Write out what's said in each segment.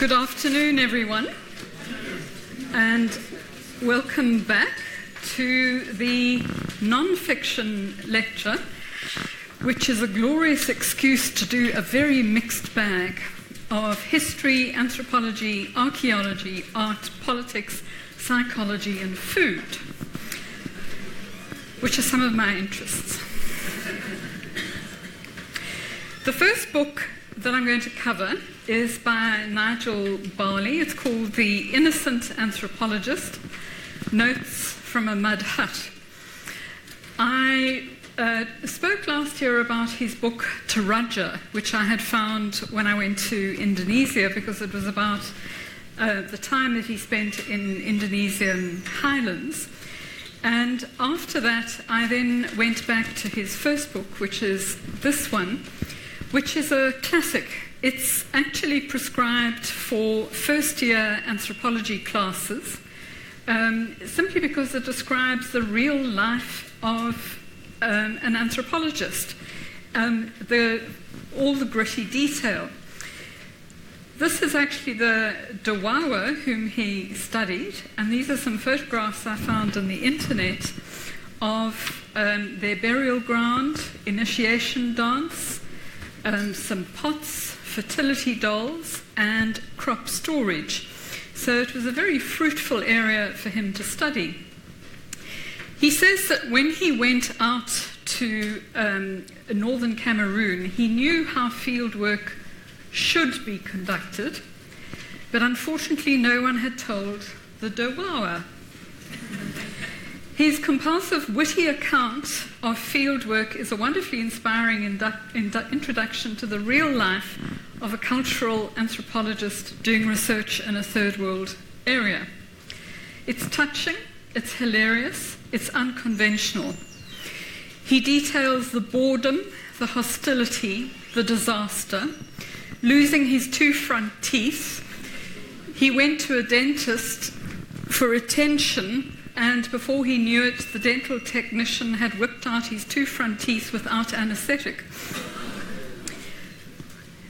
Good afternoon, everyone, and welcome back to the non-fiction lecture, which is a glorious excuse to do a very mixed bag of history, anthropology, archaeology, art, politics, psychology, and food, which are some of my interests. The first book that I'm going to cover is by Nigel Barley. It's called The Innocent Anthropologist, Notes from a Mud Hut. I spoke last year about his book Toraja, which I had found when I went to Indonesia, because it was about the time that he spent in Indonesian highlands. And after that, I then went back to his first book, which is this one, which is a classic. It's actually prescribed for first-year anthropology classes, simply because it describes the real life of an anthropologist, all the gritty detail. This is actually the Dawawa whom he studied, and these are some photographs I found on the internet of their burial ground, initiation dance, some pots, fertility dolls, and crop storage. So it was a very fruitful area for him to study. He says that when he went out to northern Cameroon, he knew how field work should be conducted, but unfortunately no one had told the Dawawa. His compulsive, witty account of field work is a wonderfully inspiring introduction to the real life of a cultural anthropologist doing research in a third world area. It's touching, it's hilarious, it's unconventional. He details the boredom, the hostility, the disaster, losing his 2 front teeth. He went to a dentist for attention, and before he knew it, the dental technician had whipped out his 2 front teeth without anaesthetic.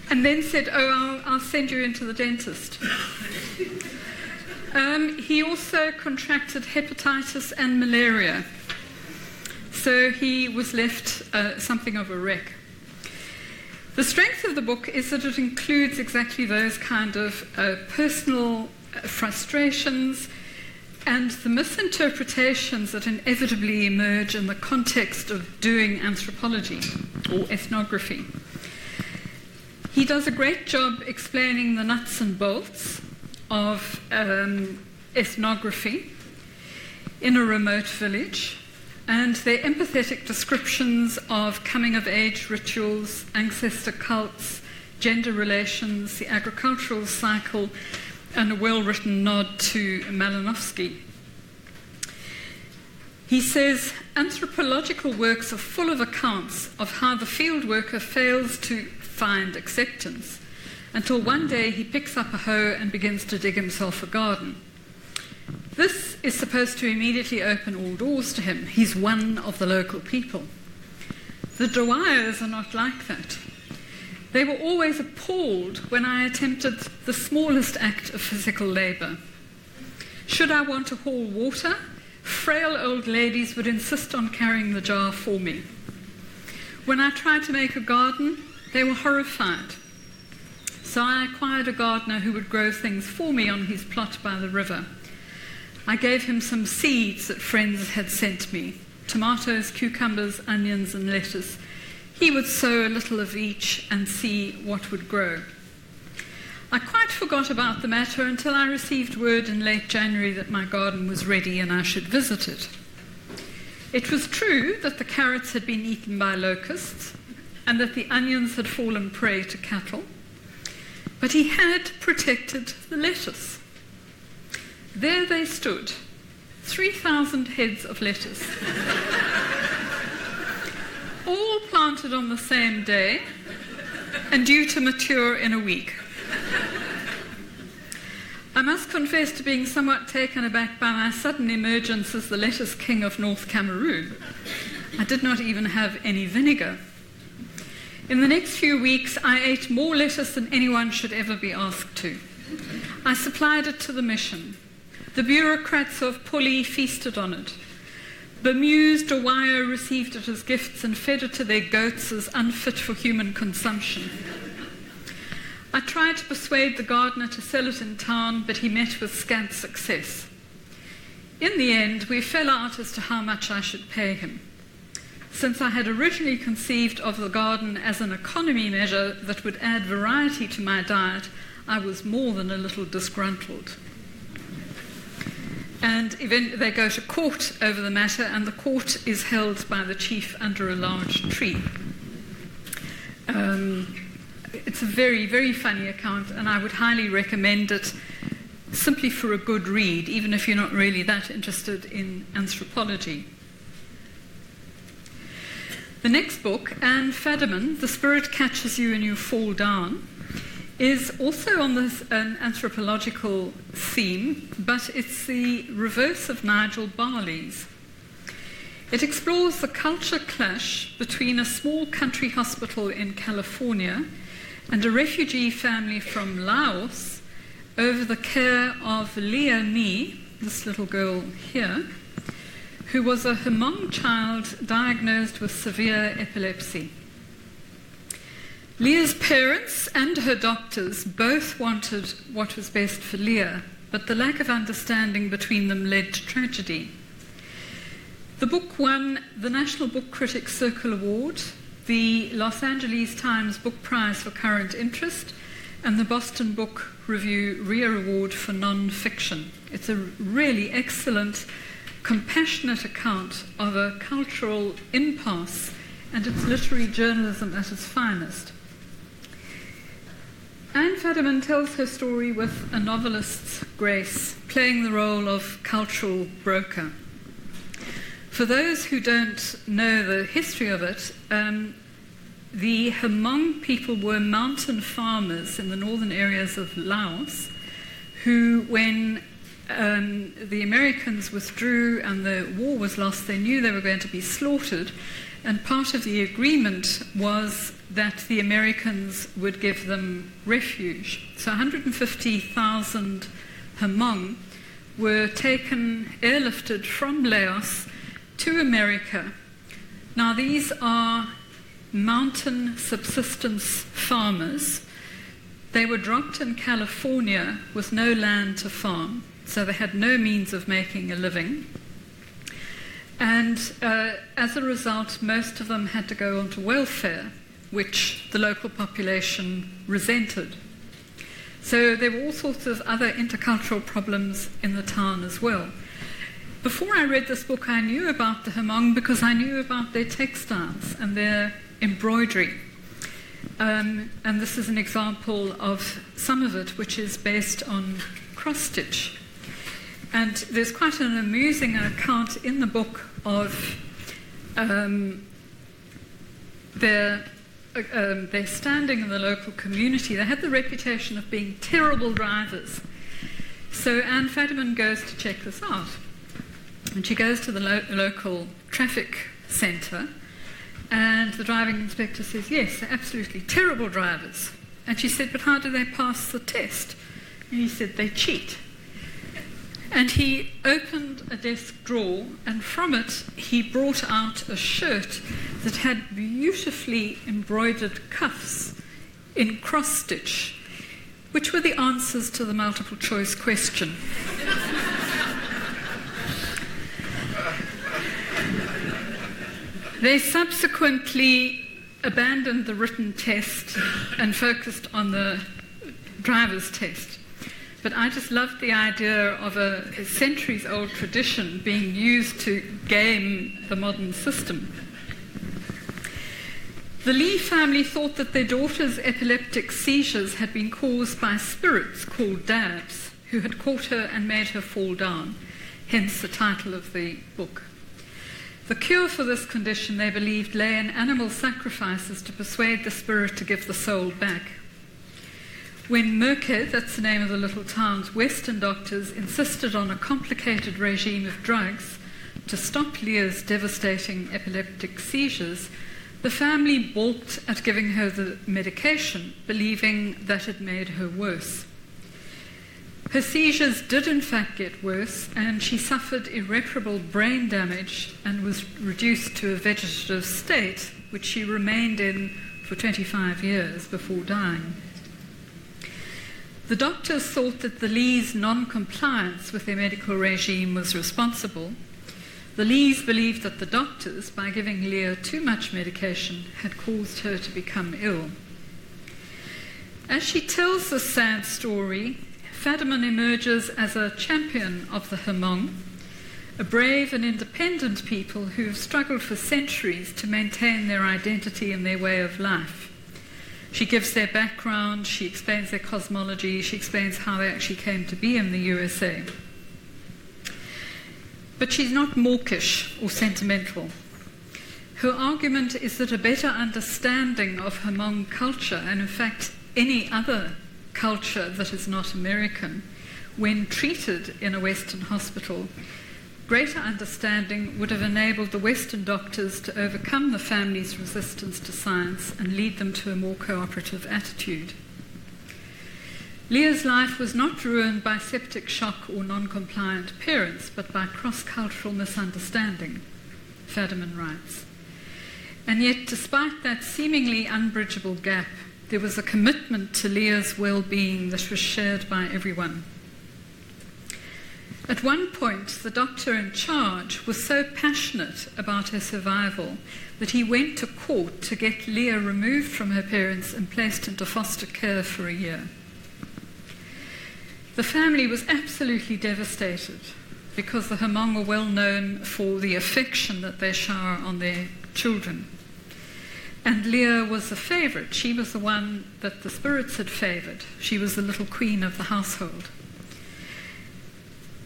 And then said, "Oh, I'll send you into the dentist." He also contracted hepatitis and malaria. So he was left something of a wreck. The strength of the book is that it includes exactly those kind of personal frustrations and the misinterpretations that inevitably emerge in the context of doing anthropology or ethnography. He does a great job explaining the nuts and bolts of ethnography in a remote village, and their empathetic descriptions of coming-of-age rituals, ancestor cults, gender relations, the agricultural cycle, and a well-written nod to Malinowski. He says, anthropological works are full of accounts of how the field worker fails to find acceptance, until one day he picks up a hoe and begins to dig himself a garden. This is supposed to immediately open all doors to him. He's one of the local people. The Dawayas are not like that. They were always appalled when I attempted the smallest act of physical labour. Should I want to haul water, frail old ladies would insist on carrying the jar for me. When I tried to make a garden, they were horrified. So I acquired a gardener who would grow things for me on his plot by the river. I gave him some seeds that friends had sent me, tomatoes, cucumbers, onions, and lettuce. He would sow a little of each and see what would grow. I quite forgot about the matter until I received word in late January that my garden was ready and I should visit it. It was true that the carrots had been eaten by locusts and that the onions had fallen prey to cattle, but he had protected the lettuce. There they stood, 3,000 heads of lettuce, all planted on the same day and due to mature in a week. I must confess to being somewhat taken aback by my sudden emergence as the lettuce king of North Cameroon. I did not even have any vinegar. In the next few weeks, I ate more lettuce than anyone should ever be asked to. I supplied it to the mission. The bureaucrats of Puli feasted on it. Bemused Owaio received it as gifts and fed it to their goats as unfit for human consumption. I tried to persuade the gardener to sell it in town, but he met with scant success. In the end, we fell out as to how much I should pay him. Since I had originally conceived of the garden as an economy measure that would add variety to my diet, I was more than a little disgruntled. And they go to court over the matter, and the court is held by the chief under a large tree. It's a very, very funny account, and I would highly recommend it simply for a good read, even if you're not really that interested in anthropology. The next book, Anne Fadiman, The Spirit Catches You and You Fall Down, is also on an anthropological theme, but it's the reverse of Nigel Barley's. It explores the culture clash between a small country hospital in California and a refugee family from Laos over the care of Leah Nee, this little girl here, who was a Hmong child diagnosed with severe epilepsy. Leah's parents and her doctors both wanted what was best for Leah, but the lack of understanding between them led to tragedy. The book won the National Book Critics Circle Award, the Los Angeles Times Book Prize for Current Interest, and the Boston Book Review Rear Award for Non-Fiction. It's a really excellent, compassionate account of a cultural impasse, and it's literary journalism at its finest. Anne Fadiman tells her story with a novelist's grace, playing the role of cultural broker. For those who don't know the history of it, the Hmong people were mountain farmers in the northern areas of Laos who, when the Americans withdrew and the war was lost, they knew they were going to be slaughtered, and part of the agreement was that the Americans would give them refuge. So 150,000 Hmong were airlifted from Laos to America. Now these are mountain subsistence farmers. They were dropped in California with no land to farm, so they had no means of making a living. And as a result, most of them had to go onto welfare, which the local population resented. So there were all sorts of other intercultural problems in the town as well. Before I read this book, I knew about the Hmong because I knew about their textiles and their embroidery. And this is an example of some of it, which is based on cross-stitch. And there's quite an amusing account in the book of their standing in the local community. They had the reputation of being terrible drivers. So Anne Fadiman goes to check this out. And she goes to the local traffic centre, and the driving inspector says, yes, they're absolutely terrible drivers. And she said, but how do they pass the test? And he said, they cheat. And he opened a desk drawer, and from it he brought out a shirt that had beautifully embroidered cuffs in cross-stitch, which were the answers to the multiple choice question. They subsequently abandoned the written test and focused on the driver's test. But I just loved the idea of a centuries-old tradition being used to game the modern system. The Lee family thought that their daughter's epileptic seizures had been caused by spirits called dabs, who had caught her and made her fall down, hence the title of the book. The cure for this condition, they believed, lay in animal sacrifices to persuade the spirit to give the soul back. When Merke, that's the name of the little town's Western doctors, insisted on a complicated regime of drugs to stop Leah's devastating epileptic seizures, the family balked at giving her the medication, believing that it made her worse. Her seizures did in fact get worse, and she suffered irreparable brain damage and was reduced to a vegetative state, which she remained in for 25 years before dying. The doctors thought that the Lees' non-compliance with their medical regime was responsible. The Lees believed that the doctors, by giving Leah too much medication, had caused her to become ill. As she tells this sad story, Fadiman emerges as a champion of the Hmong, a brave and independent people who have struggled for centuries to maintain their identity and their way of life. She gives their background, she explains their cosmology, she explains how they actually came to be in the USA. But she's not mawkish or sentimental. Her argument is that a better understanding of Hmong culture, and in fact any other culture that is not American, when treated in a Western hospital, greater understanding would have enabled the Western doctors to overcome the family's resistance to science and lead them to a more cooperative attitude. Leah's life was not ruined by septic shock or non-compliant parents, but by cross-cultural misunderstanding, Fadiman writes. And yet, despite that seemingly unbridgeable gap, there was a commitment to Leah's well-being that was shared by everyone. At one point, the doctor in charge was so passionate about her survival that he went to court to get Leah removed from her parents and placed into foster care for a year. The family was absolutely devastated because the Hmong are well known for the affection that they shower on their children. And Leah was a favourite. She was the one that the spirits had favoured. She was the little queen of the household.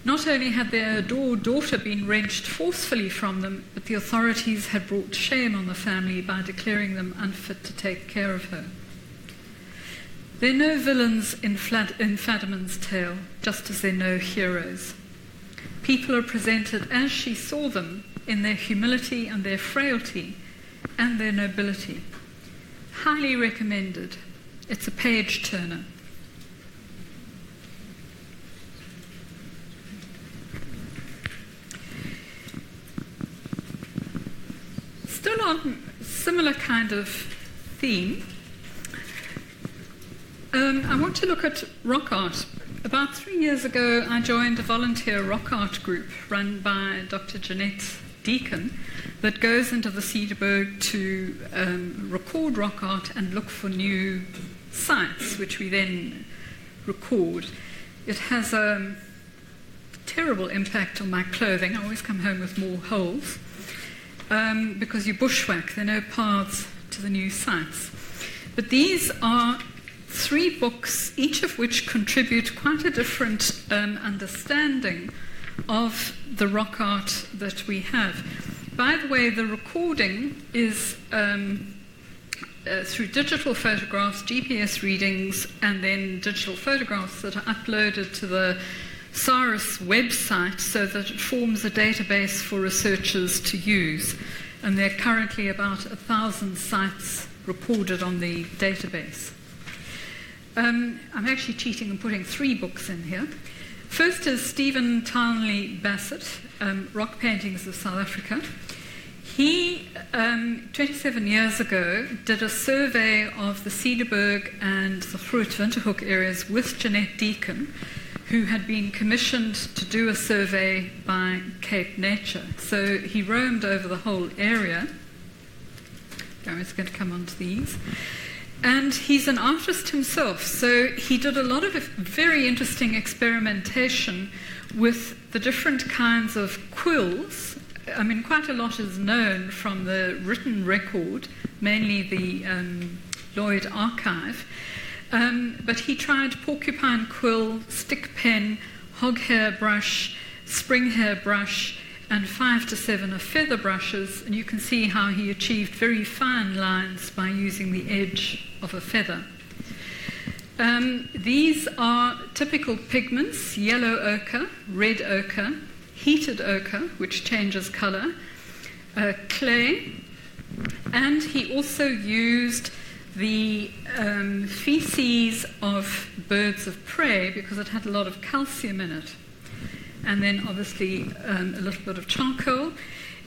Not only had their adored daughter been wrenched forcefully from them, but the authorities had brought shame on the family by declaring them unfit to take care of her. There are no villains in Fadiman's tale, just as there are no heroes. People are presented as she saw them, in their humility and their frailty and their nobility. Highly recommended. It's a page turner. Still on similar kind of theme, I want to look at rock art. About 3 years ago, I joined a volunteer rock art group run by Dr. Jeanette Deacon that goes into the Cederberg to record rock art and look for new sites, which we then record. It has a terrible impact on my clothing. I always come home with more holes. Because you bushwhack, there are no paths to the new sites. But these are 3 books, each of which contribute quite a different understanding of the rock art that we have. By the way, the recording is through digital photographs, GPS readings, and then digital photographs that are uploaded to the SARIS website so that it forms a database for researchers to use. And there are currently about 1,000 sites recorded on the database. I'm actually cheating and putting 3 books in here. First is Stephen Townley Bassett, Rock Paintings of South Africa. He, 27 years ago, did a survey of the Cederberg and the Groot-Winterhoek areas with Jeanette Deacon, who had been commissioned to do a survey by Cape Nature. So he roamed over the whole area. Gary's going to come on to these. And he's an artist himself, so he did a lot of very interesting experimentation with the different kinds of quills. I mean, quite a lot is known from the written record, mainly the Lloyd Archive. But he tried porcupine quill, stick pen, hog hair brush, spring hair brush, and 5 to 7 of feather brushes, and you can see how he achieved very fine lines by using the edge of a feather. These are typical pigments: yellow ochre, red ochre, heated ochre, which changes colour, clay, and he also used the feces of birds of prey, because it had a lot of calcium in it. And then obviously a little bit of charcoal.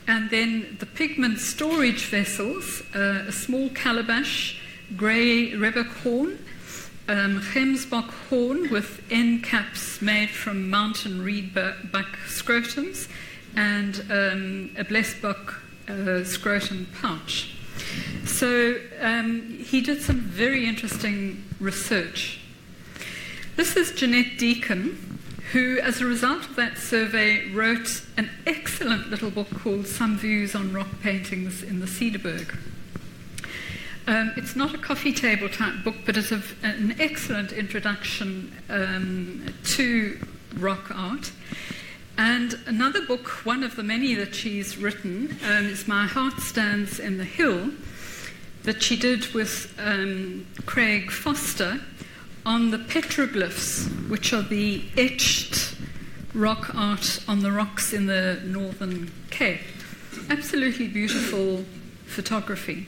And then the pigment storage vessels, a small calabash, grey rebec horn, Gemsbok horn with end caps made from mountain reedbuck scrotums, and a Blesbok scrotum pouch. So he did some very interesting research. This is Jeanette Deacon, who, as a result of that survey, wrote an excellent little book called Some Views on Rock Paintings in the Cederberg. It's not a coffee table type book, but it's an excellent introduction to rock art. And another book, one of the many that she's written, is My Heart Stands in the Hill, that she did with Craig Foster on the petroglyphs, which are the etched rock art on the rocks in the Northern Cape. Absolutely beautiful photography.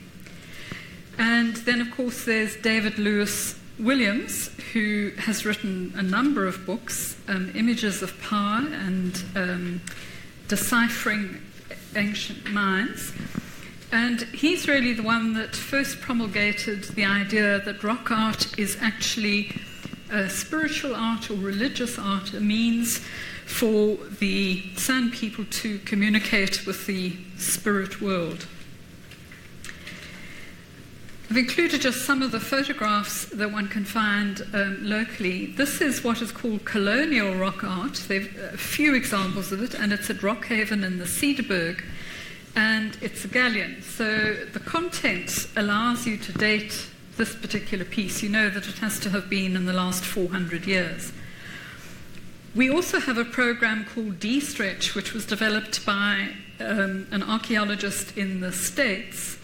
And then, of course, there's David Lewis Williams, who has written a number of books, Images of Power and Deciphering Ancient Minds. And he's really the one that first promulgated the idea that rock art is actually spiritual art or religious art, a means for the San people to communicate with the spirit world. I've included just some of the photographs that one can find locally. This is what is called colonial rock art. There are a few examples of it, and it's at Rockhaven in the Cederberg. And it's a galleon. So the content allows you to date this particular piece. You know that it has to have been in the last 400 years. We also have a program called D-Stretch, which was developed by an archaeologist in the States,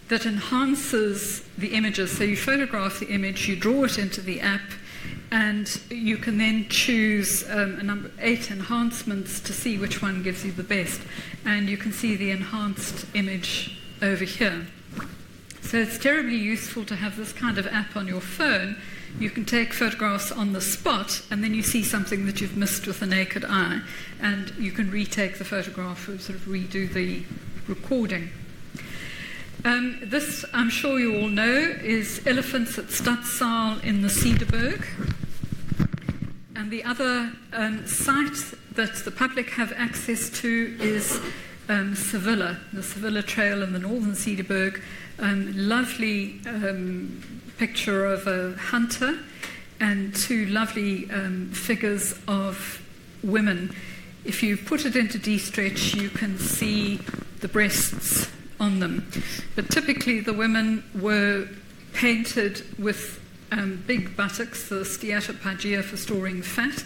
that enhances the images. So you photograph the image, you draw it into the app, and you can then choose 8 enhancements to see which one gives you the best. And you can see the enhanced image over here. So it's terribly useful to have this kind of app on your phone. You can take photographs on the spot, and then you see something that you've missed with the naked eye, and you can retake the photograph or sort of redo the recording. This, I'm sure you all know, is Elephants at Stadssaal in the Cederberg. And the other site that the public have access to is Sevilla, the Sevilla Trail in the northern Cederberg. Lovely picture of a hunter and 2 lovely figures of women. If you put it into D-Stretch, you can see the breasts on them. But typically the women were painted with big buttocks, the steatophagia for storing fat,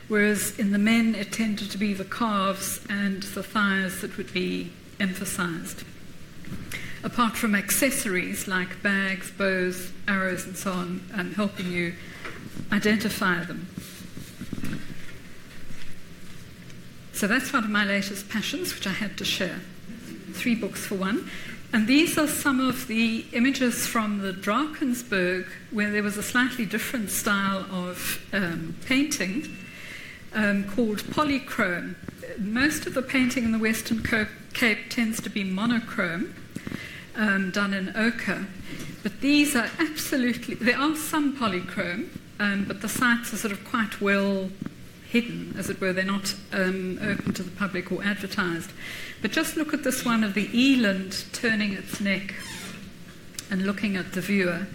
whereas in the men it tended to be the calves and the thighs that would be emphasized. Apart from accessories like bags, bows, arrows and so on, helping you identify them. So that's one of my latest passions, which I had to share. 3 books for one. And these are some of the images from the Drakensberg, where there was a slightly different style of painting called polychrome. Most of the painting in the Western Cape tends to be monochrome, done in ochre. But these are absolutely, there are some polychrome, but the sites are sort of quite well hidden, as it were. They're not open to the public or advertised. But just look at this one of the eland turning its neck and looking at the viewer.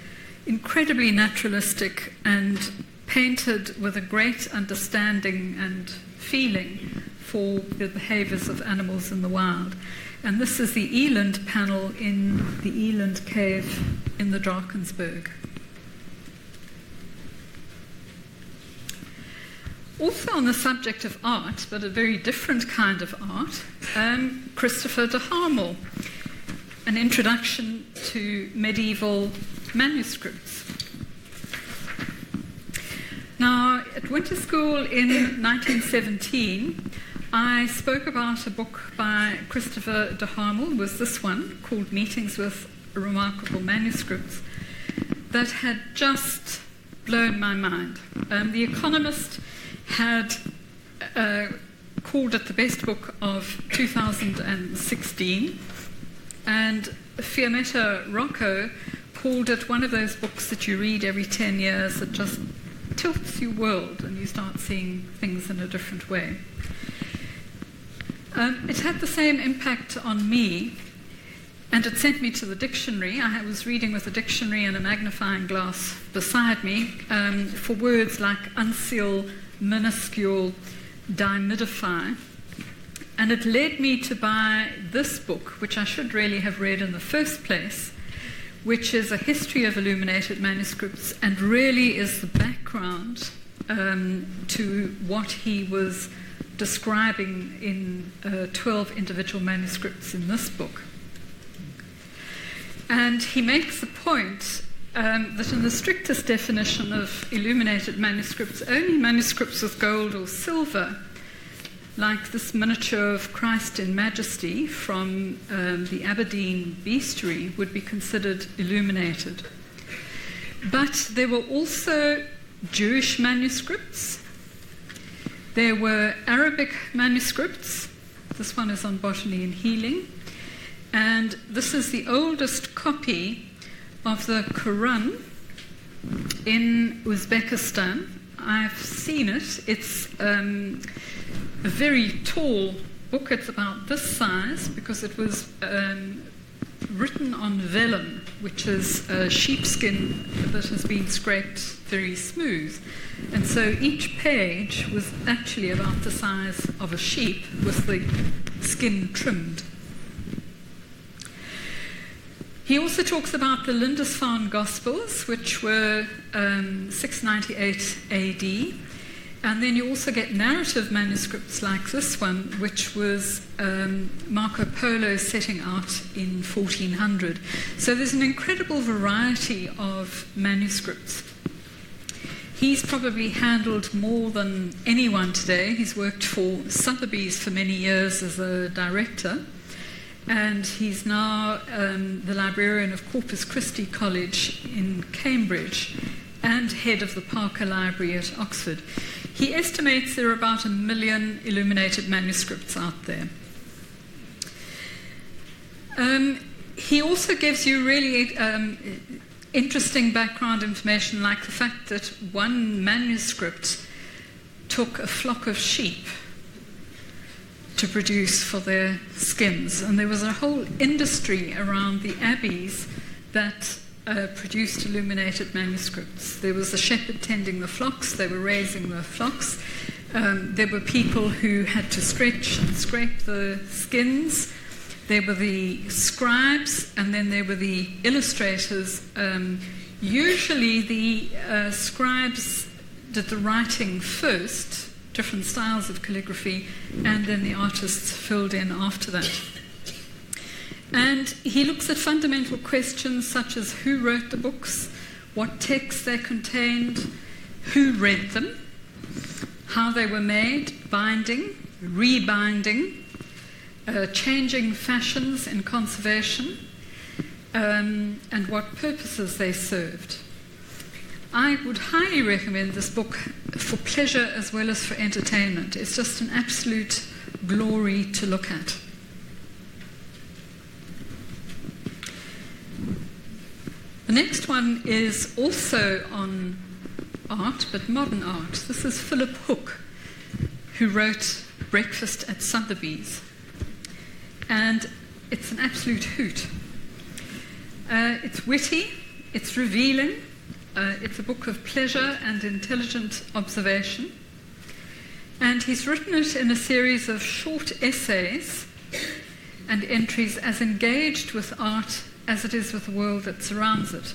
Incredibly naturalistic and painted with a great understanding and feeling for the behaviors of animals in the wild. And this is the eland panel in the eland cave in the Drakensberg. Also on the subject of art, but a very different kind of art, Christopher de Harmel, an introduction to medieval manuscripts. Now, at Winter School in 1917, I spoke about a book by Christopher de Harmel, was this one, called Meetings with Remarkable Manuscripts. that had just blown my mind. The Economist had called it the best book of 2016, and Fiammetta Rocco called it one of those books that you read every 10 years that just tilts your world and you start seeing things in a different way. It had the same impact on me, and it sent me to the dictionary. I was reading with a dictionary and a magnifying glass beside me for words like unseal, minuscule, dimidify. And it led me to buy this book, which I should really have read in the first place, which is a history of illuminated manuscripts and really is the background to what he was describing in 12 individual manuscripts in this book. And he makes the point that in the strictest definition of illuminated manuscripts, only manuscripts with gold or silver, like this miniature of Christ in Majesty from the Aberdeen Bestiary, would be considered illuminated. But there were also Jewish manuscripts. There were Arabic manuscripts. This one is on botany and healing. And this is the oldest copy of the Quran in Uzbekistan. I've seen it. It's a very tall book. It's about this size because it was written on vellum, which is sheepskin that has been scraped very smooth. And so each page was actually about the size of a sheep with the skin trimmed. He also talks about the Lindisfarne Gospels, which were 698 AD. And then you also get narrative manuscripts like this one, which was Marco Polo setting out in 1400. So there's an incredible variety of manuscripts. He's probably handled more than anyone today. He's worked for Sotheby's for many years as a director. And he's now the librarian of Corpus Christi College in Cambridge and head of the Parker Library at Oxford. He estimates there are about 1 million illuminated manuscripts out there. He also gives you really interesting background information, like the fact that one manuscript took a flock of sheep to produce for their skins. And there was a whole industry around the abbeys that produced illuminated manuscripts. There was a shepherd tending the flocks, they were raising the flocks. There were people who had to stretch and scrape the skins. There were the scribes, and then there were the illustrators. Usually the scribes did the writing first, different styles of calligraphy, and then the artists filled in after that. And he looks at fundamental questions such as who wrote the books, what texts they contained, who read them, how they were made, binding, rebinding, changing fashions in conservation, and what purposes they served. I would highly recommend this book for pleasure as well as for entertainment. It's just an absolute glory to look at. The next one is also on art, but modern art. This is Philip Hook, who wrote Breakfast at Sotheby's. And it's an absolute hoot. It's witty, it's revealing, it's a book of pleasure and intelligent observation. And he's written it in a series of short essays and entries as engaged with art as it is with the world that surrounds it.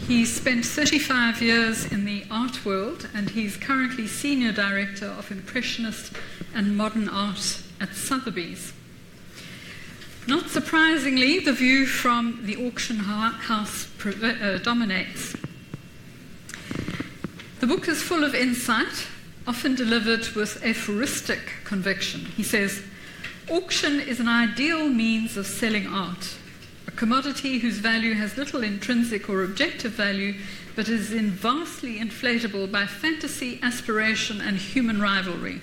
He's spent 35 years in the art world, and he's currently Senior Director of Impressionist and Modern Art at Sotheby's. Not surprisingly, the view from the auction house dominates. The book is full of insight, often delivered with aphoristic conviction. He says, "Auction is an ideal means of selling art. A commodity whose value has little intrinsic or objective value, but is vastly inflatable by fantasy, aspiration, and human rivalry.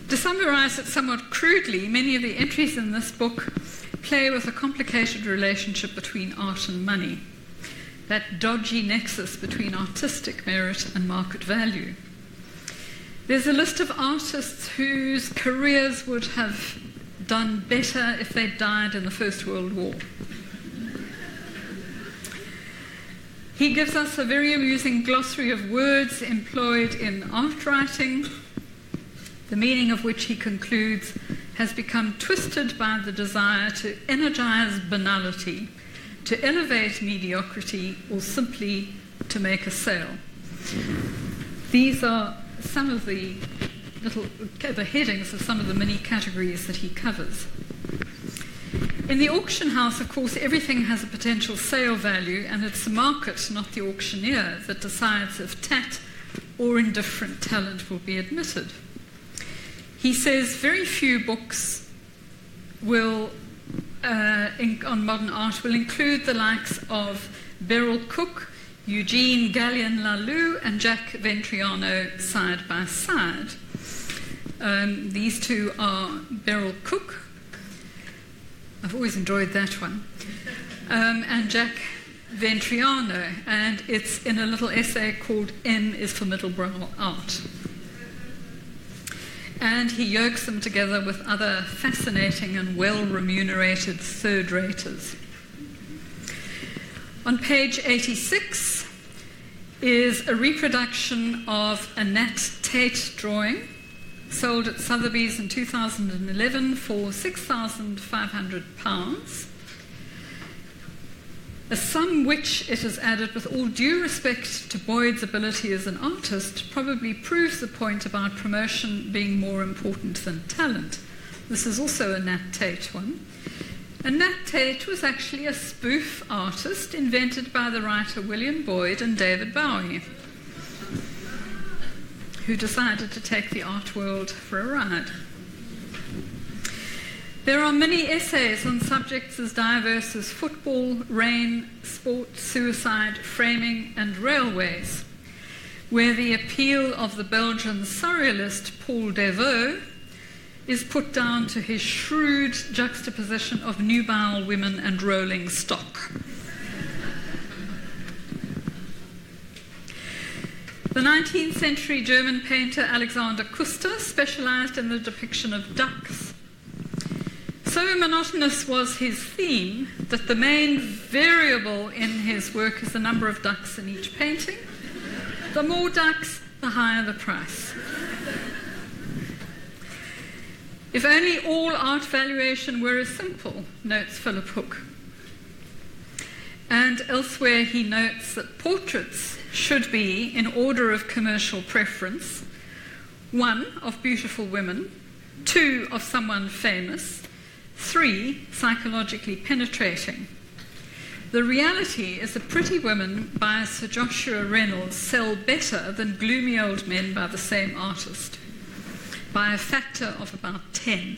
To summarize it somewhat crudely, many of the entries in this book play with a complicated relationship between art and money, that dodgy nexus between artistic merit and market value. There's a list of artists whose careers would have done better if they'd died in the First World War. He gives us a very amusing glossary of words employed in art writing, the meaning of which he concludes has become twisted by the desire to energize banality, to elevate mediocrity, or simply to make a sale. These are some of the headings of some of the many categories that he covers. In the auction house, of course, everything has a potential sale value, and it's the market, not the auctioneer, that decides if tat or indifferent talent will be admitted. He says very few books will, on modern art, will include the likes of Beryl Cook, Eugene Gallion-Lalou, and Jack Ventriano side by side. These two are Beryl Cook, I've always enjoyed that one, and Jack Ventriano, and it's in a little essay called M is for Middlebrow Art. And he yokes them together with other fascinating and well-remunerated third-raters. On page 86 is a reproduction of a Nat Tate drawing sold at Sotheby's in 2011 for £6,500, a sum which, it is added with all due respect to Boyd's ability as an artist, probably proves the point about promotion being more important than talent. This is also a Nat Tate one. And Nat Tate was actually a spoof artist invented by the writer William Boyd and David Bowie, who decided to take the art world for a ride. There are many essays on subjects as diverse as football, rain, sport, suicide, framing, and railways, where the appeal of the Belgian surrealist Paul Devaux is put down to his shrewd juxtaposition of nubile women and rolling stock. The 19th century German painter Alexander Kuster specialized in the depiction of ducks. So monotonous was his theme that the main variable in his work is the number of ducks in each painting. The more ducks, the higher the price. If only all art valuation were as simple, notes Philip Hook. And elsewhere he notes that portraits should be, in order of commercial preference, 1, of beautiful women, 2, of someone famous, 3, psychologically penetrating. The reality is that pretty women by Sir Joshua Reynolds sell better than gloomy old men by the same artist, by a factor of about 10.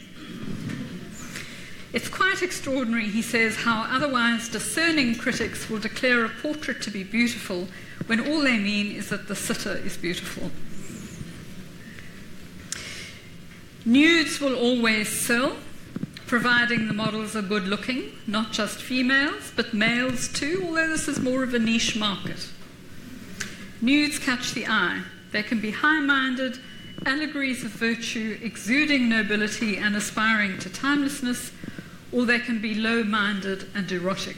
It's quite extraordinary, he says, how otherwise discerning critics will declare a portrait to be beautiful when all they mean is that the sitter is beautiful. Nudes will always sell, providing the models are good-looking, not just females, but males too, although this is more of a niche market. Nudes catch the eye. They can be high-minded, allegories of virtue, exuding nobility and aspiring to timelessness, or they can be low-minded and erotic.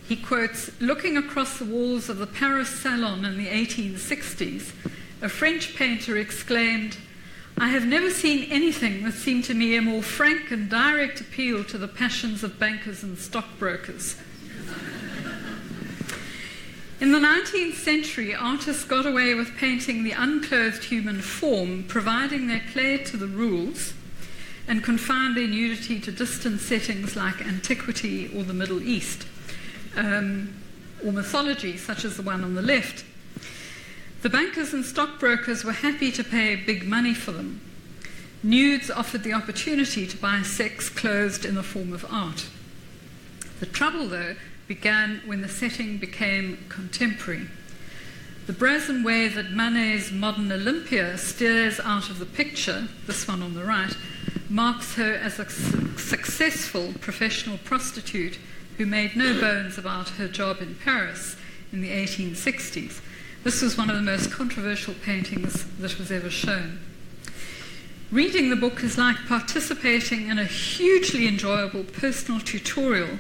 He quotes, "Looking across the walls of the Paris Salon in the 1860s, a French painter exclaimed, 'I have never seen anything that seemed to me a more frank and direct appeal to the passions of bankers and stockbrokers.'" In the 19th century, artists got away with painting the unclothed human form, providing they played to the rules and confined their nudity to distant settings like antiquity or the Middle East, or mythology, such as the one on the left. The bankers and stockbrokers were happy to pay big money for them. nudes offered the opportunity to buy sex clothed in the form of art. The trouble, though, began when the setting became contemporary. The brazen way that Manet's modern Olympia stares out of the picture, this one on the right, marks her as a successful professional prostitute who made no bones about her job in Paris in the 1860s. This was one of the most controversial paintings that was ever shown. Reading the book is like participating in a hugely enjoyable personal tutorial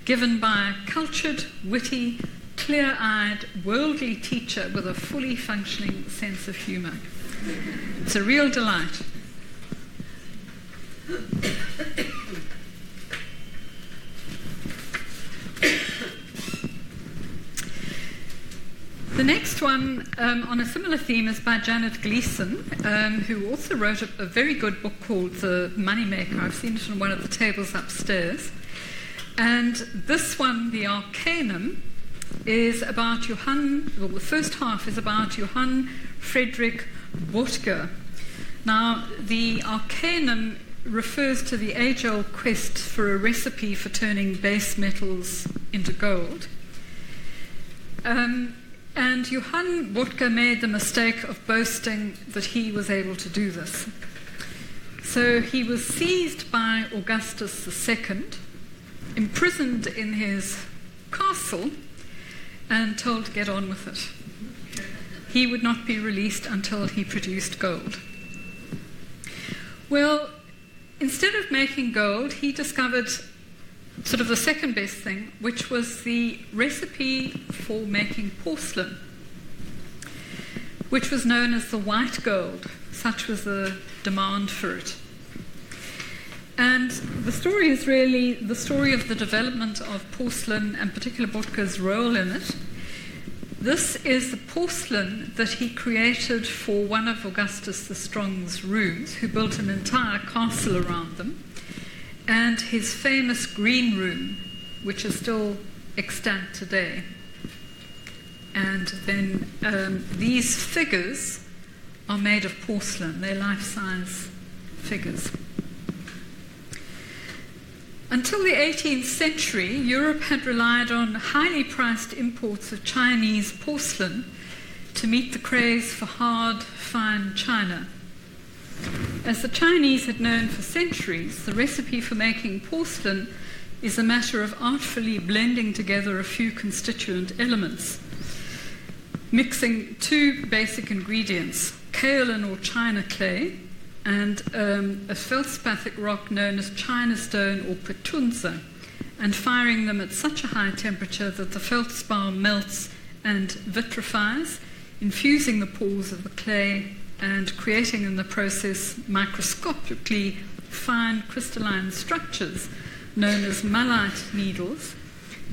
given by a cultured, witty, clear-eyed, worldly teacher with a fully functioning sense of humour. It's a real delight. The next one on a similar theme is by Janet Gleeson, who also wrote a very good book called The Moneymaker. I've seen it on one of the tables upstairs. And this one, The Arcanum, is about the first half is about Johann Friedrich Böttger. Now, the Arcanum refers to the age-old quest for a recipe for turning base metals into gold. And Johann Böttger made the mistake of boasting that he was able to do this. So he was seized by Augustus II, imprisoned in his castle, and told to get on with it. He would not be released until he produced gold. Well, instead of making gold, he discovered sort of the second best thing, which was the recipe for making porcelain, which was known as the white gold. Such was the demand for it. And the story is really the story of the development of porcelain, and particularly Böttger's role in it. This is the porcelain that he created for one of Augustus the Strong's rooms, who built an entire castle around them, and his famous green room, which is still extant today. And then these figures are made of porcelain. They're life-size figures. Until the 18th century, Europe had relied on highly priced imports of Chinese porcelain to meet the craze for hard, fine china. As the Chinese had known for centuries, the recipe for making porcelain is a matter of artfully blending together a few constituent elements, mixing two basic ingredients, kaolin or china clay, and a feldspathic rock known as china stone or petunza, and firing them at such a high temperature that the feldspar melts and vitrifies, infusing the pores of the clay and creating in the process microscopically fine crystalline structures known as mullite needles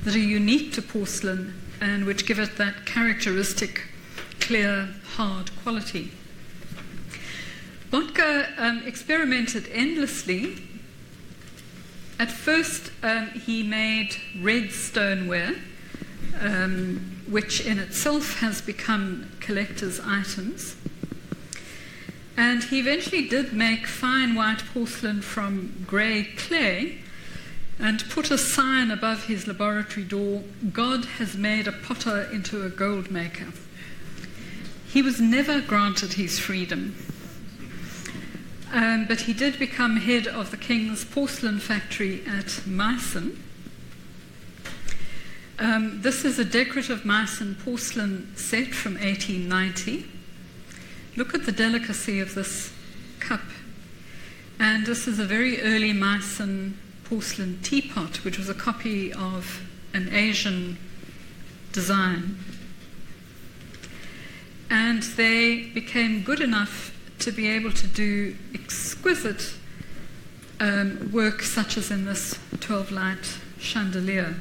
that are unique to porcelain and which give it that characteristic clear, hard quality. Böttger experimented endlessly. At first, he made red stoneware, which in itself has become collector's items. And he eventually did make fine white porcelain from grey clay and put a sign above his laboratory door, "God has made a potter into a gold maker." He was never granted his freedom. But he did become head of the King's porcelain factory at Meissen. This is a decorative Meissen porcelain set from 1890. Look at the delicacy of this cup. And this is a very early Meissen porcelain teapot, which was a copy of an Asian design. And they became good enough to be able to do exquisite work such as in this 12-light chandelier.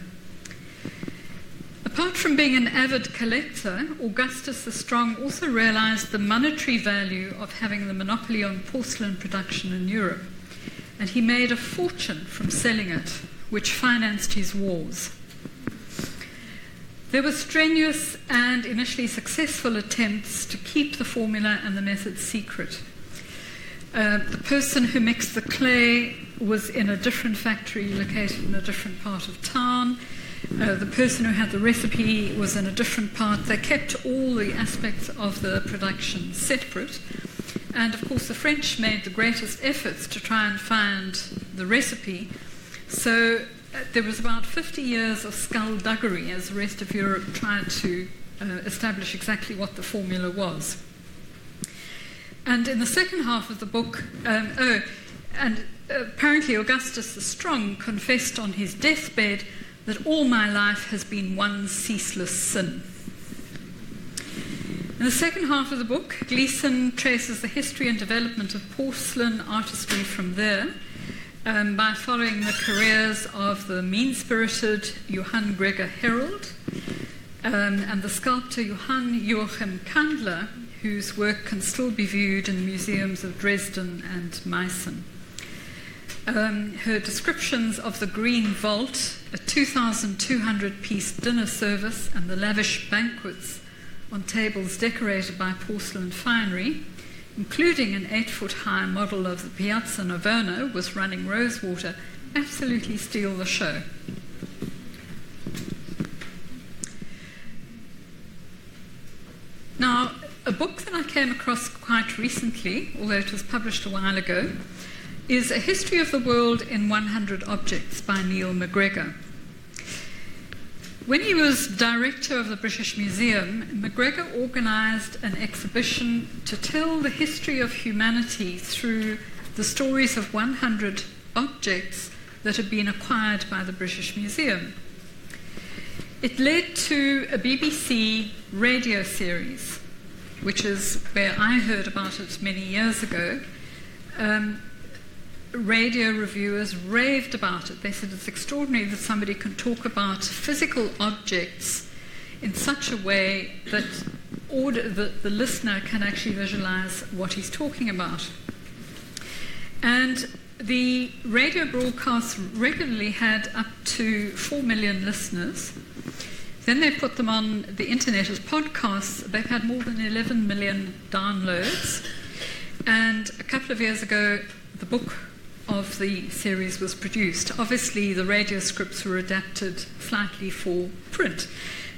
Apart from being an avid collector, Augustus the Strong also realized the monetary value of having the monopoly on porcelain production in Europe, and he made a fortune from selling it, which financed his wars. There were strenuous and initially successful attempts to keep the formula and the method secret. The person who mixed the clay was in a different factory located in a different part of town. The person who had the recipe was in a different part. They kept all the aspects of the production separate. And of course, the French made the greatest efforts to try and find the recipe. So there was about 50 years of skullduggery as the rest of Europe tried to establish exactly what the formula was. And in the second half of the book, apparently Augustus the Strong confessed on his deathbed that all my life has been one ceaseless sin. In the second half of the book, Gleeson traces the history and development of porcelain artistry from there by following the careers of the mean-spirited Johann Gregor Herold and the sculptor Johann Joachim Kandler, whose work can still be viewed in the museums of Dresden and Meissen. Her descriptions of the Green Vault, a 2,200-piece dinner service, and the lavish banquets on tables decorated by porcelain finery, including an 8-foot-high model of the Piazza Navona with running rosewater, absolutely steal the show. Now, a book that I came across quite recently, although it was published a while ago, is A History of the World in 100 Objects by Neil MacGregor. When he was director of the British Museum, MacGregor organised an exhibition to tell the history of humanity through the stories of 100 objects that had been acquired by the British Museum. It led to a BBC radio series, which is where I heard about it many years ago. Radio reviewers raved about it. They said it's extraordinary that somebody can talk about physical objects in such a way that the listener can actually visualize what he's talking about. And the radio broadcasts regularly had up to 4 million listeners. Then they put them on the internet as podcasts. They've had more than 11 million downloads. And a couple of years ago, the book of the series was produced. Obviously, the radio scripts were adapted slightly for print,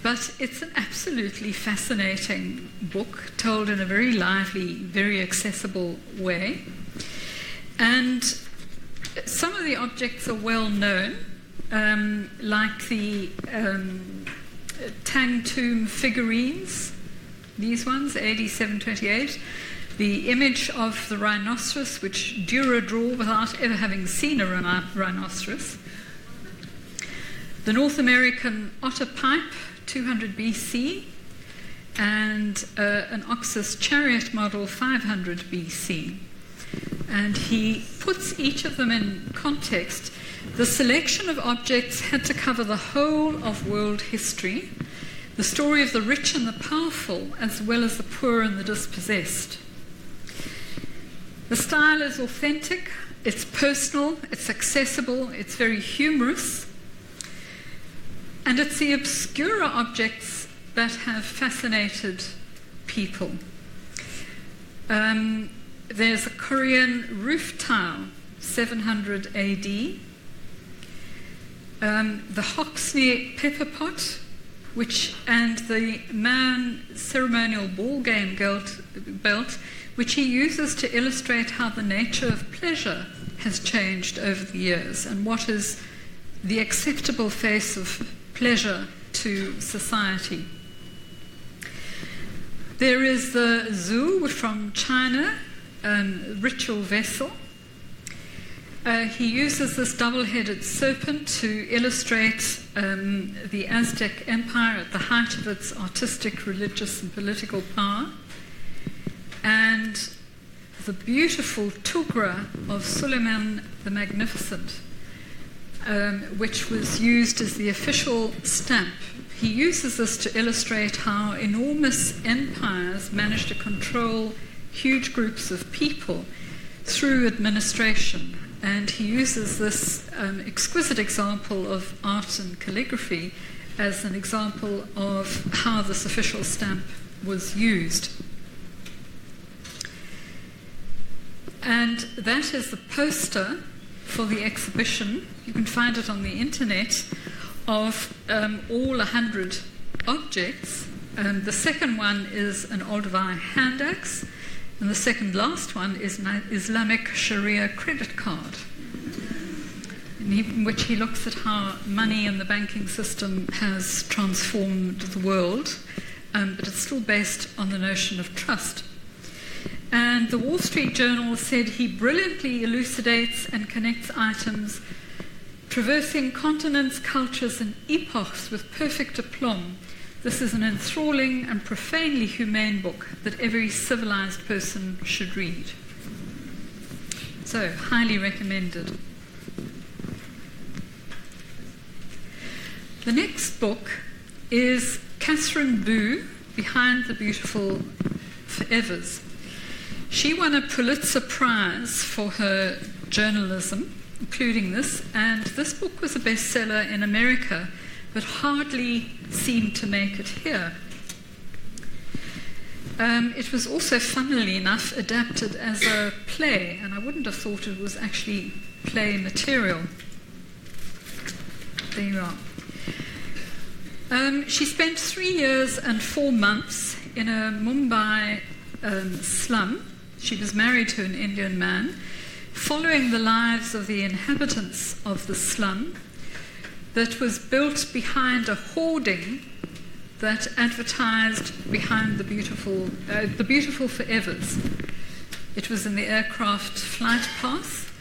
but it's an absolutely fascinating book, told in a very lively, very accessible way. And some of the objects are well known, like the Tang Tomb figurines, these ones, AD 728. The image of the rhinoceros, which Dürer drew without ever having seen a rhinoceros. The North American otter pipe, 200 BC, and an Oxus chariot model, 500 BC. And he puts each of them in context. The selection of objects had to cover the whole of world history, the story of the rich and the powerful, as well as the poor and the dispossessed. The style is authentic, it's personal, it's accessible, it's very humorous, and it's the obscure objects that have fascinated people. There's a Korean roof tile, 700 AD, the Hoxne pepper pot, and the Man ceremonial ball game belt, which he uses to illustrate how the nature of pleasure has changed over the years and what is the acceptable face of pleasure to society. There is the Zhu from China, ritual vessel. He uses this double-headed serpent to illustrate the Aztec Empire at the height of its artistic, religious, and political power. And the beautiful Tugra of Suleiman the Magnificent, which was used as the official stamp. He uses this to illustrate how enormous empires managed to control huge groups of people through administration. And he uses this exquisite example of art and calligraphy as an example of how this official stamp was used. And that is the poster for the exhibition. You can find it on the internet, of all 100 objects. The second one is an Olduvai hand axe, and the second last one is an Islamic Sharia credit card, in which he looks at how money in the banking system has transformed the world, but it's still based on the notion of trust. And the Wall Street Journal said he brilliantly elucidates and connects items, traversing continents, cultures, and epochs with perfect aplomb. This is an enthralling and profoundly humane book that every civilized person should read. So, highly recommended. The next book is Catherine Boo, Behind the Beautiful Forevers. She won a Pulitzer Prize for her journalism, including this, and this book was a bestseller in America, but hardly seemed to make it here. It was also, funnily enough, adapted as a play, and I wouldn't have thought it was actually play material. There you are. She spent 3 years and 4 months in a Mumbai slum. She was married to an Indian man, following the lives of the inhabitants of the slum that was built behind a hoarding that advertised behind the beautiful forevers. It was in the aircraft flight path.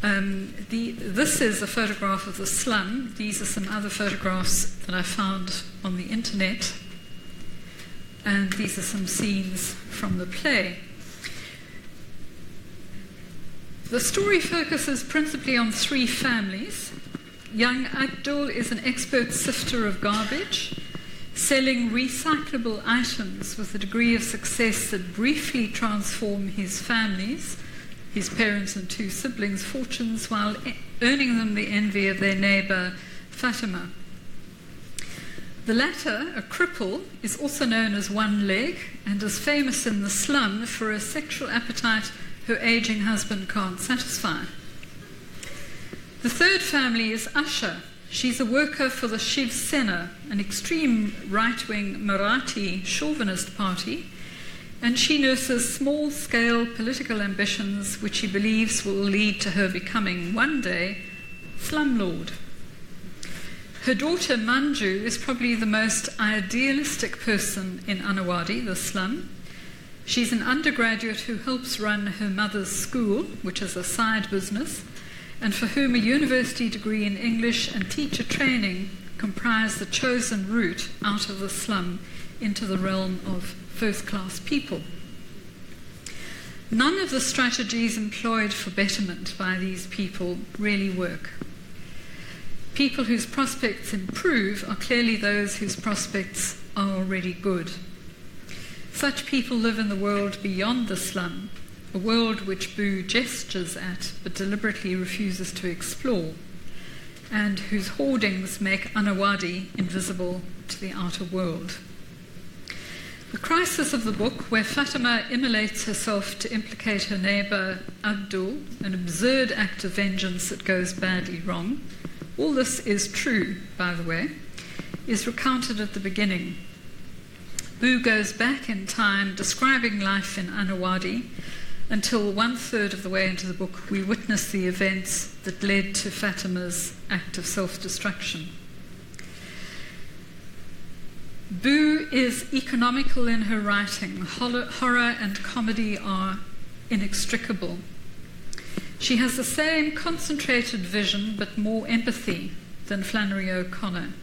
This is a photograph of the slum. These are some other photographs that I found on the internet. And these are some scenes from the play. The story focuses principally on 3 families. Young Abdul is an expert sifter of garbage, selling recyclable items with a degree of success that briefly transform his family's, his parents and 2 siblings' fortunes, while earning them the envy of their neighbour Fatima. The latter, a cripple, is also known as One Leg and is famous in the slum for a sexual appetite her aging husband can't satisfy. The third family is Asha. She's a worker for the Shiv Sena, an extreme right-wing Marathi chauvinist party, and she nurses small-scale political ambitions which she believes will lead to her becoming one day slumlord. Her daughter Manju is probably the most idealistic person in Anawadi, the slum. She's an undergraduate who helps run her mother's school, which is a side business, and for whom a university degree in English and teacher training comprise the chosen route out of the slum into the realm of first-class people. None of the strategies employed for betterment by these people really work. People whose prospects improve are clearly those whose prospects are already good. Such people live in the world beyond the slum, a world which Boo gestures at but deliberately refuses to explore, and whose hoardings make Anawadi invisible to the outer world. The crisis of the book, where Fatima immolates herself to implicate her neighbour Abdul, an absurd act of vengeance that goes badly wrong, all this is true, by the way, is recounted at the beginning. Boo goes back in time, describing life in Anawadi, until 1/3 of the way into the book we witness the events that led to Fatima's act of self-destruction. Boo is economical in her writing. Horror and comedy are inextricable. She has the same concentrated vision but more empathy than Flannery O'Connor.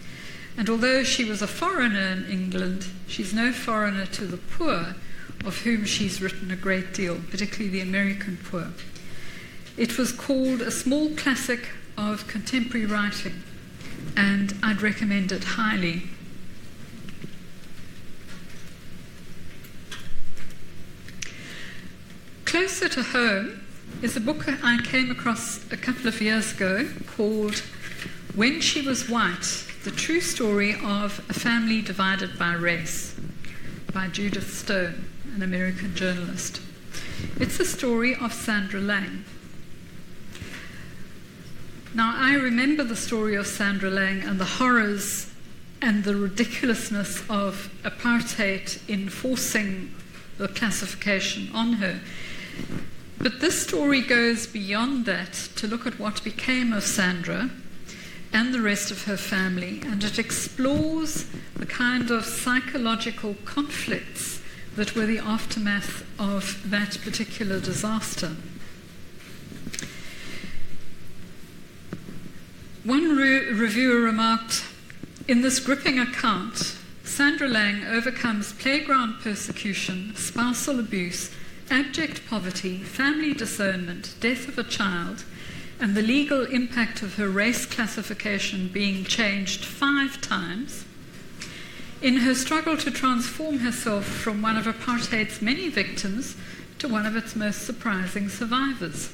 And although she was a foreigner in England, she's no foreigner to the poor, of whom she's written a great deal, particularly the American poor. It was called a small classic of contemporary writing, and I'd recommend it highly. Closer to home is a book I came across a couple of years ago called When She Was White, The True Story of a Family Divided by Race, by Judith Stone, an American journalist. It's the story of Sandra Lang. Now, I remember the story of Sandra Lang and the horrors and the ridiculousness of apartheid enforcing the classification on her. But this story goes beyond that to look at what became of Sandra and the rest of her family, and it explores the kind of psychological conflicts that were the aftermath of that particular disaster. One reviewer remarked, "In this gripping account, Sandra Lang overcomes playground persecution, spousal abuse, abject poverty, family disownment, death of a child, and the legal impact of her race classification being changed 5 times, in her struggle to transform herself from one of apartheid's many victims to one of its most surprising survivors."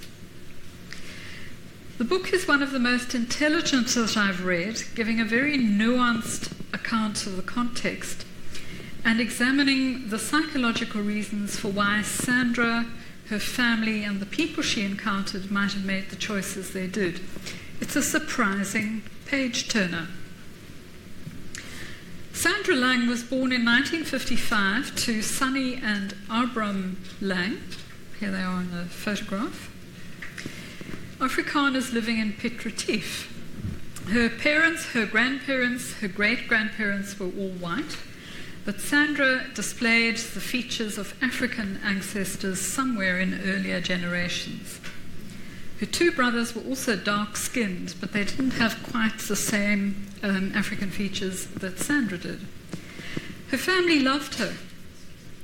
The book is one of the most intelligent that I've read, giving a very nuanced account of the context and examining the psychological reasons for why Sandra, her family, and the people she encountered might have made the choices they did. It's a surprising page-turner. Sandra Lang was born in 1955 to Sunny and Abram Lang. Here they are in the photograph. Afrikaners living in Piet Retief. Her parents, her grandparents, her great-grandparents were all white, but Sandra displayed the features of African ancestors somewhere in earlier generations. Her 2 brothers were also dark-skinned, but they didn't have quite the same African features that Sandra did. Her family loved her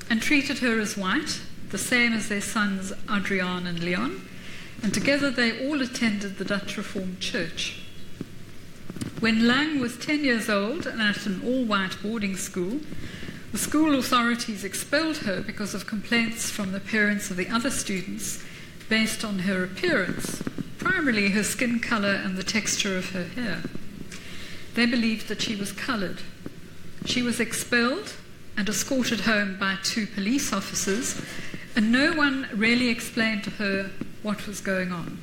and treated her as white, the same as their sons Adriaan and Leon, and together they all attended the Dutch Reformed Church. When Lang was 10 years old and at an all-white boarding school, the school authorities expelled her because of complaints from the parents of the other students based on her appearance, primarily her skin color and the texture of her hair. They believed that she was colored. She was expelled and escorted home by 2 police officers, and no one really explained to her what was going on.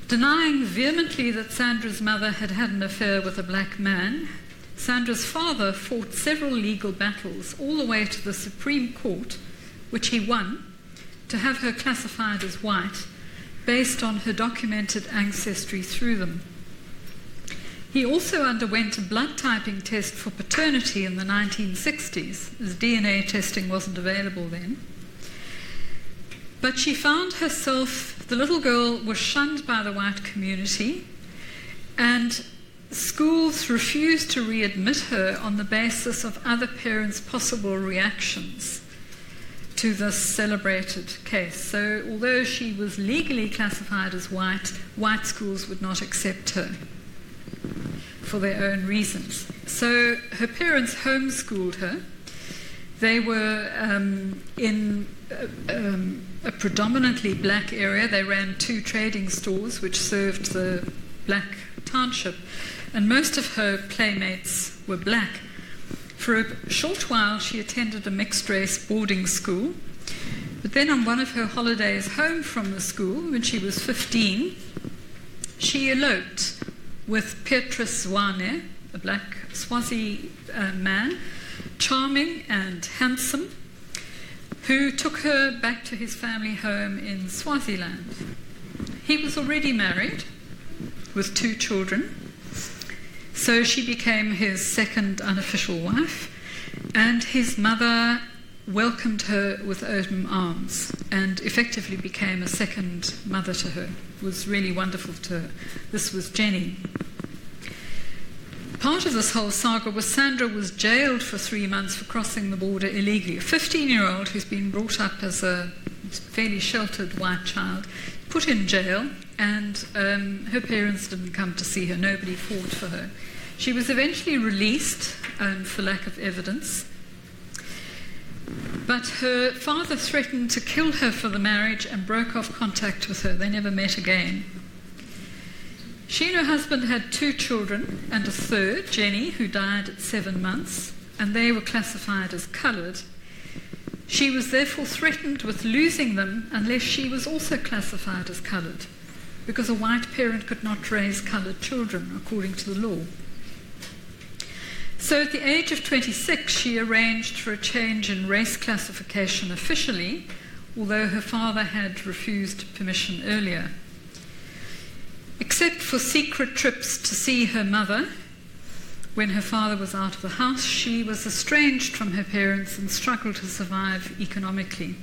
Denying vehemently that Sandra's mother had had an affair with a black man, Sandra's father fought several legal battles all the way to the Supreme Court, which he won, to have her classified as white based on her documented ancestry through them. He also underwent a blood typing test for paternity in the 1960s, as DNA testing wasn't available then. But she found herself, the little girl was shunned by the white community, and schools refused to readmit her on the basis of other parents' possible reactions to this celebrated case. So although she was legally classified as white, white schools would not accept her for their own reasons. So her parents homeschooled her. They were in a predominantly black area. They ran 2 trading stores which served the black township, and most of her playmates were black. For a short while she attended a mixed-race boarding school, but then on one of her holidays home from the school, when she was 15, she eloped with Petrus Zwane, a black Swazi man, charming and handsome, who took her back to his family home in Swaziland. He was already married with 2 children, so she became his second unofficial wife, and his mother welcomed her with open arms and effectively became a second mother to her. It was really wonderful to her. This was Jenny. Part of this whole saga was Sandra was jailed for 3 months for crossing the border illegally. A 15-year-old who's been brought up as a fairly sheltered white child, put in jail, and her parents didn't come to see her. Nobody fought for her. She was eventually released for lack of evidence. But her father threatened to kill her for the marriage and broke off contact with her. They never met again. She and her husband had 2 children and a third, Jenny, who died at 7 months, and they were classified as coloured. She was therefore threatened with losing them unless she was also classified as coloured, because a white parent could not raise coloured children according to the law. So at the age of 26, she arranged for a change in race classification officially, although her father had refused permission earlier. Except for secret trips to see her mother, when her father was out of the house, she was estranged from her parents and struggled to survive economically.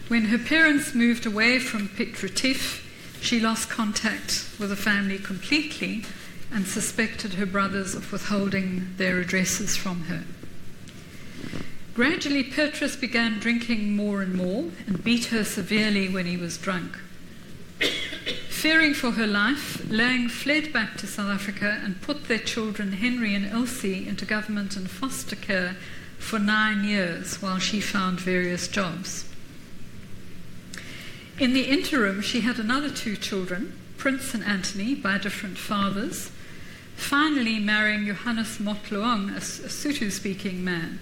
When her parents moved away from Piet Retief, she lost contact with the family completely and suspected her brothers of withholding their addresses from her. Gradually, Petrus began drinking more and more and beat her severely when he was drunk. Fearing for her life, Lang fled back to South Africa and put their children, Henry and Elsie, into government and foster care for 9 years while she found various jobs. In the interim, she had another 2 children, Prince and Anthony, by different fathers, finally marrying Johannes Motloang, a Sotho-speaking man.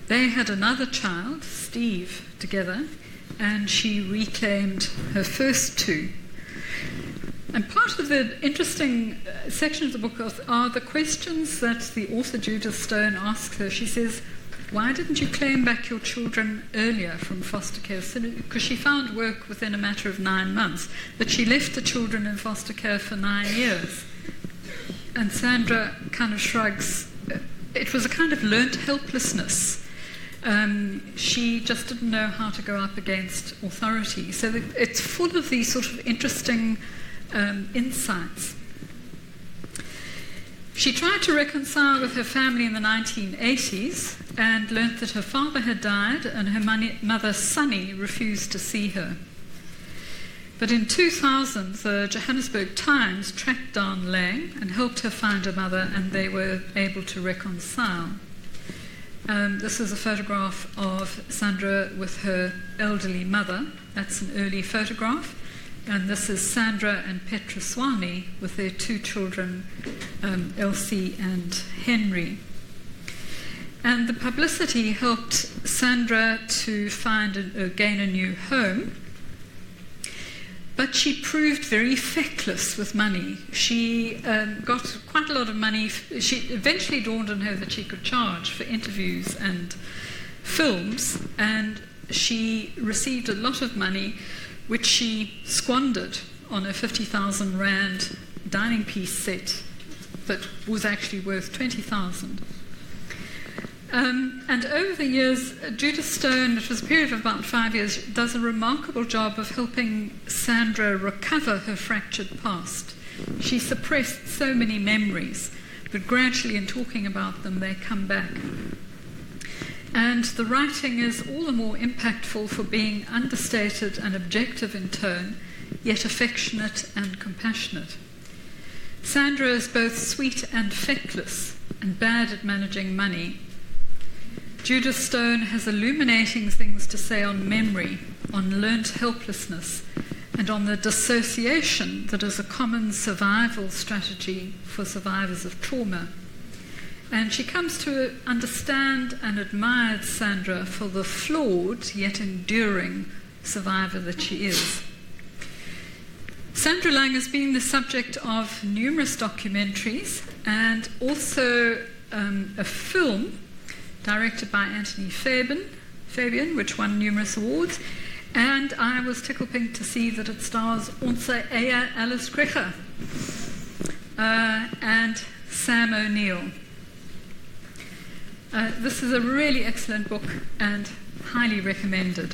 They had another child, Steve, together, and she reclaimed her first 2. And part of the interesting section of the book are the questions that the author Judith Stone asks her. She says, why didn't you claim back your children earlier from foster care? Because she found work within a matter of 9 months, but she left the children in foster care for 9 years. And Sandra kind of shrugs. It was a kind of learnt helplessness. She just didn't know how to go up against authority. So it's full of these sort of interesting insights. She tried to reconcile with her family in the 1980s and learnt that her father had died and her mother, Sunny, refused to see her. But in 2000, the Johannesburg Times tracked down Lang and helped her find her mother, and they were able to reconcile. This is a photograph of Sandra with her elderly mother. That's an early photograph. And this is Sandra and Petra Swami with their 2 children, Elsie and Henry. And the publicity helped Sandra to gain a new home. But she proved very feckless with money. She got quite a lot of money. She eventually dawned on her that she could charge for interviews and films, and she received a lot of money, which she squandered on a 50,000 rand dining piece set that was actually worth 20,000. And over the years, Judith Stone, it was a period of about 5 years, does a remarkable job of helping Sandra recover her fractured past. She suppressed so many memories, but gradually in talking about them, they come back. And the writing is all the more impactful for being understated and objective in tone, yet affectionate and compassionate. Sandra is both sweet and feckless, and bad at managing money. Judith Stone has illuminating things to say on memory, on learnt helplessness, and on the dissociation that is a common survival strategy for survivors of trauma. And she comes to understand and admire Sandra for the flawed yet enduring survivor that she is. Sandra Lang has been the subject of numerous documentaries and also a film directed by Anthony Fabian, which won numerous awards. And I was tickled pink to see that it stars Onze Eya Alice Krecher and Sam O'Neill. This is a really excellent book and highly recommended.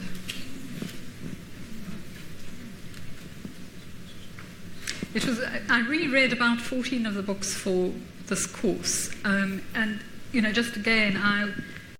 I reread about 14 of the books for this course, and just again,